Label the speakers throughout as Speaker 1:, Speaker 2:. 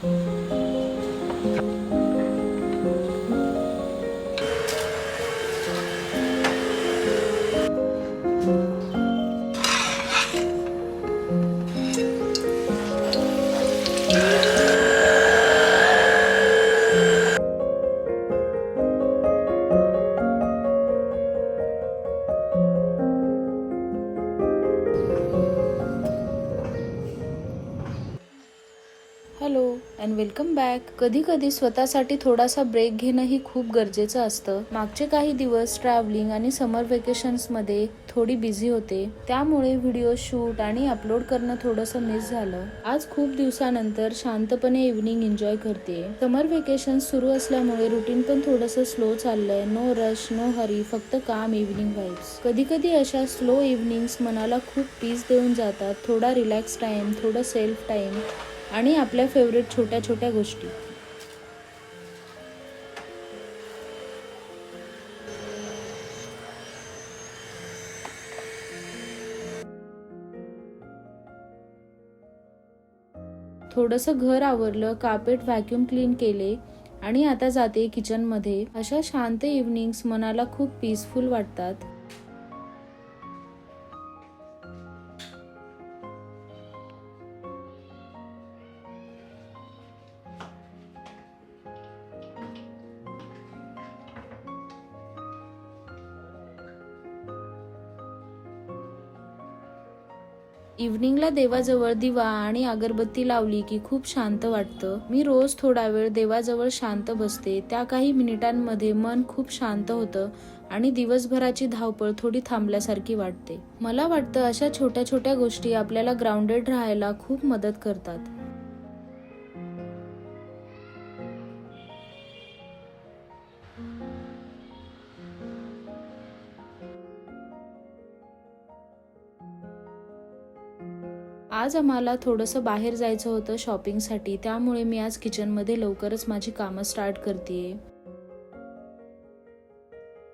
Speaker 1: Hello and welcome back. कधी कधी स्वतःसाठी थोडासा ब्रेक घेणं ही खूप गरजेचं असतं. मागचे काही दिवस ट्रॅव्हलिंग आणि समर वेकेशन्समध्ये थोडी बिझी होते, त्यामुळे व्हिडिओ शूट आणि अपलोड करणं थोडंसं मिस झालं. आज खूप दिवसानंतर शांतपणे इव्हनिंग एन्जॉय करते. समर वेकेशन सुरू असल्यामुळे रुटीन पण थोडंसं स्लो चाललंय. नो रश, नो हरी, फक्त काम इव्हनिंग वाईब्स. कधी कधी अशा स्लो इव्हनिंग्स मनाला खूप पीस देऊन जातात. थोडा रिलॅक्स टाइम, थोडं सेल्फ टाइम आणि आपल्या फेवरेट छोट्या छोट्या गोष्टी. थोडंसं घर आवरलं, कार्पेट व्हॅक्यूम क्लीन केले आणि आता जाते किचनमध्ये. अशा शांत इव्हनिंग्स मनाला खूप पीसफुल वाटतात. इव्हनिंगला देवाजवळ दिवा आणि अगरबत्ती लावली की खूप शांत वाटतं. मी रोज थोडा वेळ देवाजवळ शांत बसते. त्या काही मिनिटांमध्ये मन खूप शांत होतं आणि दिवसभराची धावपळ थोडी थांबल्यासारखी वाटते. मला वाटतं अशा छोट्या छोट्या गोष्टी आपल्याला ग्राउंडेड राहायला खूप मदत करतात. आज आम्हाला थोडंसं बाहेर जायचं होतं शॉपिंगसाठी, त्यामुळे मी आज किचनमध्ये लवकरच माझी कामं स्टार्ट करतेय.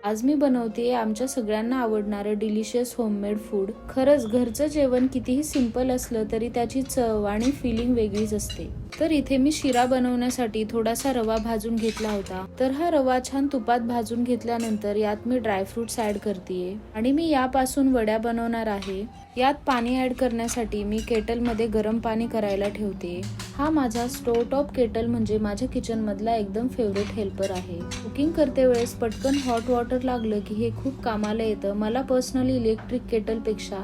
Speaker 1: आज मी बनवतेय आमच्या सगळ्यांना आवडणारं डिलिशियस होममेड फूड. खरंच घरचं जेवण कितीही सिंपल असलं तरी त्याची चव आणि फिलिंग वेगळीच असते. तर इथे मी शिरा बनवण्यासाठी थोडासा रवा भाजून घेतला होता. तर हा रवा छान तुपात भाजून घेतल्यानंतर यात मी ड्रायफ्रुट्स ऍड करतेय आणि मी यापासून वड्या बनवणार आहे. यात पाणी ऍड करण्यासाठी मी केटलमध्ये गरम पाणी करायला ठेवते. हा माझा स्टोव टॉप केटल म्हणजे माझ्या किचन मधला एकदम फेवरेट हेल्पर आहे. कुकिंग करते वेळेस पटकन हॉट वॉटर लागलं की हे खूप कामाला येतं. मला पर्सनली इलेक्ट्रिक केटल पेक्षा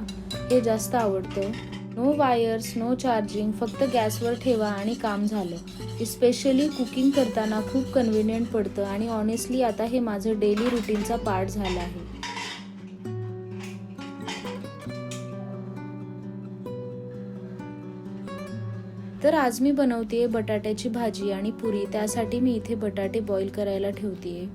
Speaker 1: हे जास्त आवडतं. नो वायर्स, नो चार्जिंग, फक्त गॅसवर ठेवा आणि काम झालं. स्पेशली कुकिंग करताना खूप कन्व्हिनियंट पडतं आणि ऑनेस्टली आता हे माझं डेली रुटीनचा पार्ट झाला आहे. तर आज मी बनवतेय बटाट्याची भाजी आणि पुरी. त्यासाठी मी इथे बटाटे बॉईल करायला ठेवतेय.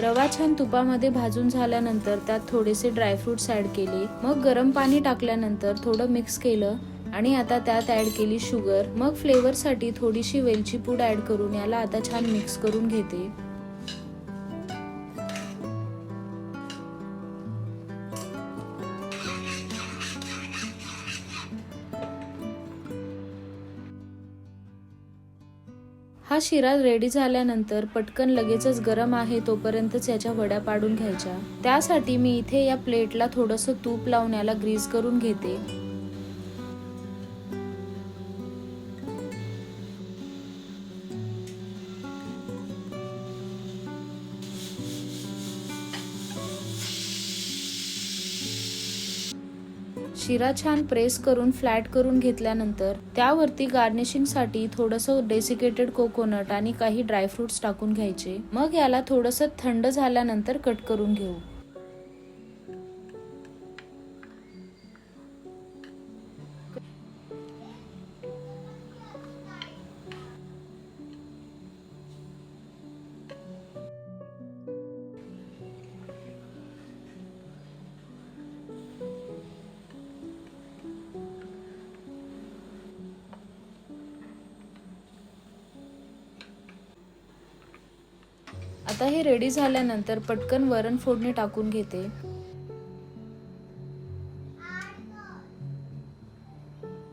Speaker 1: रवा छान तुपामध्ये भाजून झाल्यानंतर त्यात थोडेसे ड्रायफ्रुट्स ऍड केले. मग गरम पाणी टाकल्यानंतर थोडं मिक्स केलं आणि आता त्यात ऍड केली शुगर. मग फ्लेवरसाठी थोडीशी वेलची पूड ऍड करून याला आता छान मिक्स करून घेते. हा शिरा रेडी झाल्यानंतर पटकन लगेचच गरम आहे तोपर्यंतच याच्या वड्या पाडून घ्यायच्या। त्यासाठी मी इथे या प्लेटला थोडंसं तूप लावून याला ग्रीस करून घेते। शिरा छान प्रेस करून फ्लॅट करून घेतल्यानंतर त्यावरती गार्निशिंगसाठी थोडंसं डेसिकेटेड कोकोनट आणि काही ड्रायफ्रुट्स टाकून घ्यायचे। मग याला थोडंसं थंड झाल्यानंतर कट करून घेऊ। आता हे रेडी झाल्यानंतर पटकन वरण फोडणी टाकून घेते।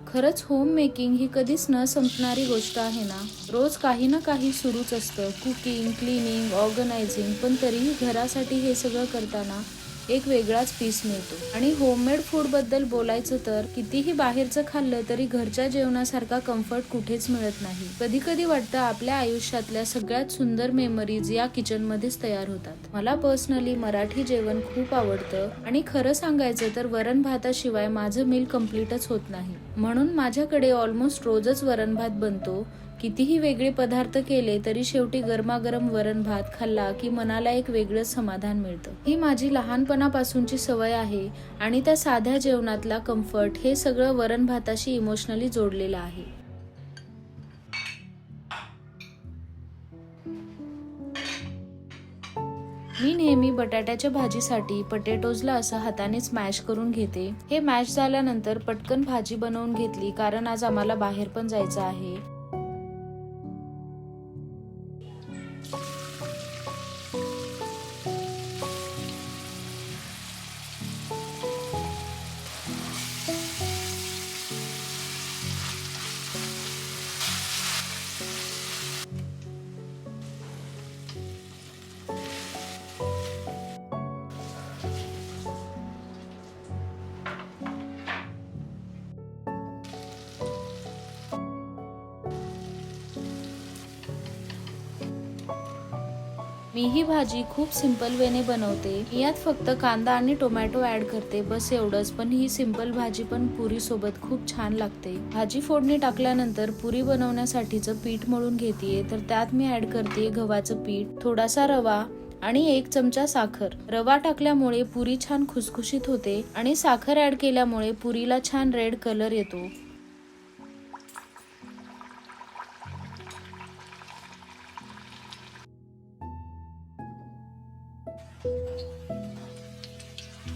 Speaker 1: खरंच होम मेकिंग ही कधीच न संपणारी गोष्ट आहे ना। रोज काही ना काही सुरूच असतं, कुकिंग, क्लिनिंग, ऑर्गनायझिंग, पण तरीही घरासाठी हे सगळं करताना एक वेगळाच पीस मिळतो। आणि होममेड फूड बद्दल बोलायचं तर कितीही बाहेरचं खाल्लं तरी घरच्या जेवणासारखा कम्फर्ट कुठेच मिळत नाही। कधी कधी वाटतं आपल्या आयुष्यातल्या सगळ्यात सुंदर मेमरीज या किचन मध्येच तयार होतात। मला पर्सनली मराठी जेवण खूप आवडतं आणि खरं सांगायचं तर वरण भाताशिवाय माझं मील कम्प्लीटच होत नाही। म्हणून माझ्याकडे ऑलमोस्ट रोजच वरण भात बनतो। कितीही वेगळे पदार्थ केले तरी शेवटी गरमागरम वरण भात खाल्ला की मनाला एक वेगळंच समाधान मिळतं। ही माझी लहानपणापासूनची सवय आहे आणि त्या साध्या जेवणातला कम्फर्ट हे सगळं वरण भाताशी इमोशनली जोडलेलं आहे। मी नेहमी बटाट्याच्या भाजीसाठी पटेटोजला असं हाताने स्मॅश करून घेते। हे मॅश झाल्यानंतर पटकन भाजी बनवून घेतली कारण आज आम्हाला बाहेर पण जायचं आहे। मी ही भाजी खूप सिंपल वेने बनवते। यात फक्त कांदा आणि टोमॅटो ऍड करते, बस एवढंच। पण ही सिंपल भाजी पण पुरी सोबत खूप छान लागते। भाजी फोडणी टाकल्यानंतर पुरी बनवण्यासाठीचं पीठ मळून घेतेय। तर त्यात मी ऍड करते गव्हाचं पीठ, थोडासा रवा आणि 1 चमचा साखर। रवा टाकल्यामुळे पुरी छान खुसखुशीत होते आणि साखर ऍड केल्यामुळे पुरीला छान रेड कलर येतो।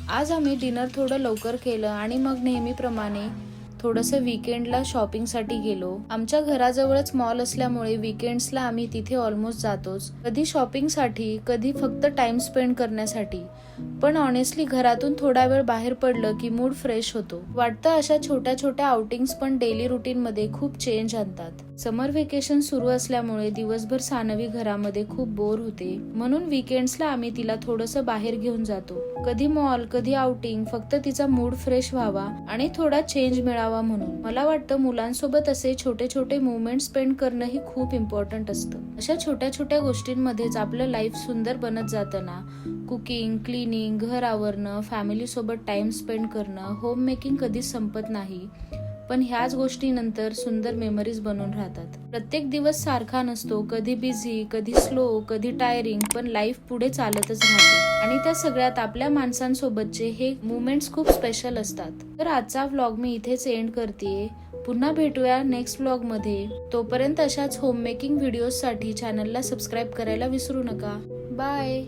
Speaker 1: आज आम्ही डिनर थोडं लवकर केलं आणि मग नेहमीप्रमाणे थोडंसं वीकेंडला शॉपिंगसाठी गेलो। आमच्या घराजवळच मॉल असल्यामुळे वीकेंड्सला आम्ही तिथे ऑलमोस्ट जातोच, कधी शॉपिंगसाठी, कधी फक्त टाइम स्पेंड करण्यासाठी। पण ऑनेस्टली घरातून थोडा वेळ बाहेर पडलं की मूड फ्रेश होतो। वाटतं अशा छोट्या छोट्या आउटिंग्स पण डेली रुटीन मध्ये खूप चेंज आणतात। समर व्हेकेशन सुरू असल्यामुळे दिवसभर सानवी घरामध्ये खूप बोर होते, म्हणून वीकेंड्सला आम्ही तिला थोडंसं बाहेर घेऊन जातो। कधी मॉल, कधी आउटिंग, फक्त तिचा मूड फ्रेश व्हावा आणि थोडा चेंज मिळावा म्हणून। मला वाटतं मुलांसोबत असे छोटे छोटे मुवमेंट स्पेंड करणं ही खूप इम्पॉर्टंट असतं। अशा छोट्या छोट्या गोष्टींमध्येच आपलं लाईफ सुंदर बनत जातं ना। कुकिंग, क्लिनिंग, घर आवरणं, फॅमिली सोबत टाइम स्पेंड करणं, होम मेकिंग कधीच संपत नाही। पण ह्याच गोष्टीनंतर सुंदर मेमरीज बनून राहतात। प्रत्येक दिवस सारखा नसतो, कधी बिझी, कधी स्लो, कधी टायरिंग, पण लाईफ पुढे चालतच राहते आणि त्या सगळ्यात आपल्या माणसांसोबतचे हे मुवमेंट्स खूप स्पेशल असतात। तर आजचा व्लॉग मी इथेच एंड करतेय। पुन्हा भेटूया नेक्स्ट व्लॉग मध्ये। तोपर्यंत अशाच होम मेकिंग व्हिडिओसाठी चॅनलला सबस्क्राईब करायला विसरू नका। बाय।